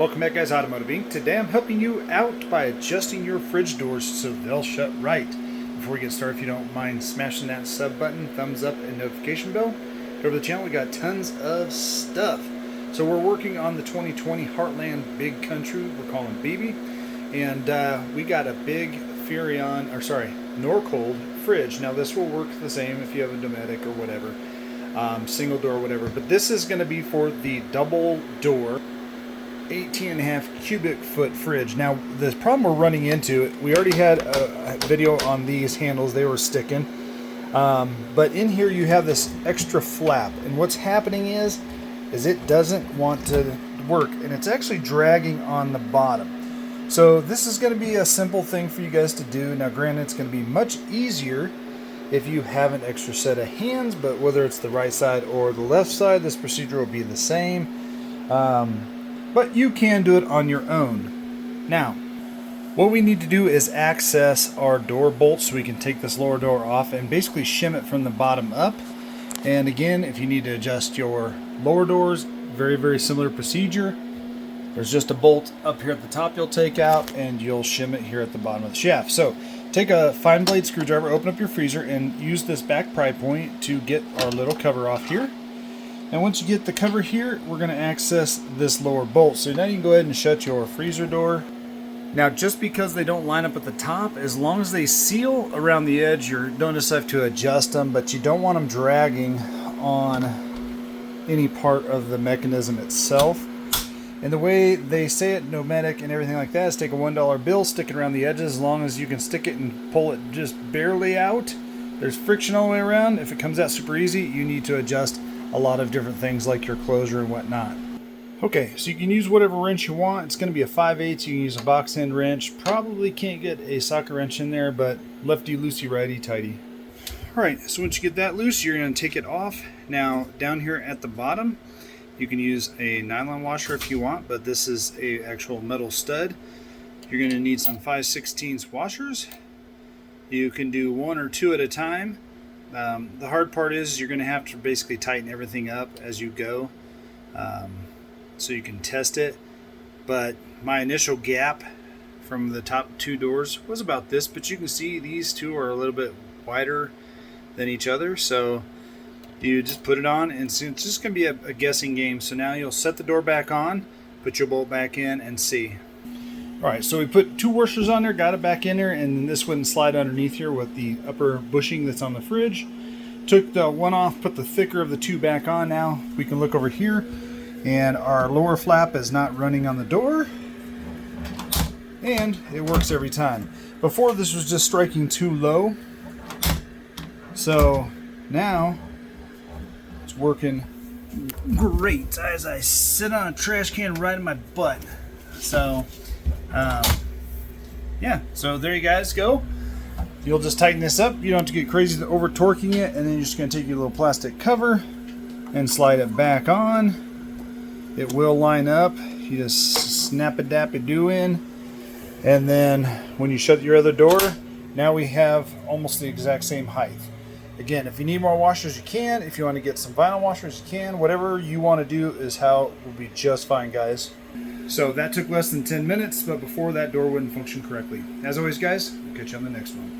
Welcome back, guys. Automotive Inc. Today I'm helping you out by adjusting your fridge doors so they'll shut right. Before we get started, if you don't mind smashing that sub button, thumbs up, and notification bell, go over to the channel. We got tons of stuff. So we're working on the 2020 Heartland Big Country. We're calling BB, and we got a big Norcold fridge. Now this will work the same if you have a Dometic or whatever, single door or whatever. But this is going to be for the double door 18.5 cubic foot fridge. Now the problem we're running into, we already had a video on these handles, they were sticking, but in here you have this extra flap, and what's happening is it doesn't want to work, and it's actually dragging on the bottom. So this is going to be a simple thing for you guys to do. Now granted, it's going to be much easier if you have an extra set of hands, but whether it's the right side or the left side, this procedure will be the same. But you can do it on your own. Now, what we need to do is access our door bolts so we can take this lower door off and basically shim it from the bottom up. And again, if you need to adjust your lower doors, very, very similar procedure. There's just a bolt up here at the top you'll take out, and you'll shim it here at the bottom of the shaft. So take a fine blade screwdriver, open up your freezer, and use this back pry point to get our little cover off here. And once you get the cover here, we're going to access this lower bolt. So now you can go ahead and shut your freezer door. Now, just because they don't line up at the top, as long as they seal around the edge, you don't just have to adjust them, but you don't want them dragging on any part of the mechanism itself. And the way they say it, Dometic and everything like that, is take a $1 bill, stick it around the edges. As long as you can stick it and pull it just barely out, there's friction all the way around. If it comes out super easy, you need to adjust a lot of different things like your closure and whatnot. Okay, so you can use whatever wrench you want. It's going to be a 5/8. You can use a box end wrench. Probably can't get a socket wrench in there, but lefty loosey, righty tighty. Alright, so once you get that loose, you're going to take it off. Now down here at the bottom, you can use a nylon washer if you want, but this is a actual metal stud. You're going to need some 5/16 washers. You can do one or two at a time. The hard part is you're going to have to basically tighten everything up as you go, so you can test it. But my initial gap from the top two doors was about this, but you can see these two are a little bit wider than each other. So you just put it on, and so it's just going to be a guessing game. So now you'll set the door back on, put your bolt back in, and see. Alright, so we put two washers on there, got it back in there, and this wouldn't slide underneath here with the upper bushing that's on the fridge. Took the one off, put the thicker of the two back on. Now we can look over here, and our lower flap is not running on the door, and it works every time. Before, this was just striking too low, so now it's working great as I sit on a trash can right in my butt. So yeah, so there you guys go. You'll just tighten this up. You don't have to get crazy over torquing it, and then you're just going to take your little plastic cover and slide it back on. It will line up. You just snap a dappy do in, and then when you shut your other door, now we have almost the exact same height. Again, if you need more washers, you can. If you want to get some vinyl washers, you can. Whatever you want to do is how it will be just fine, guys. So that took less than 10 minutes, but before that door wouldn't function correctly. As always, guys, we'll catch you on the next one.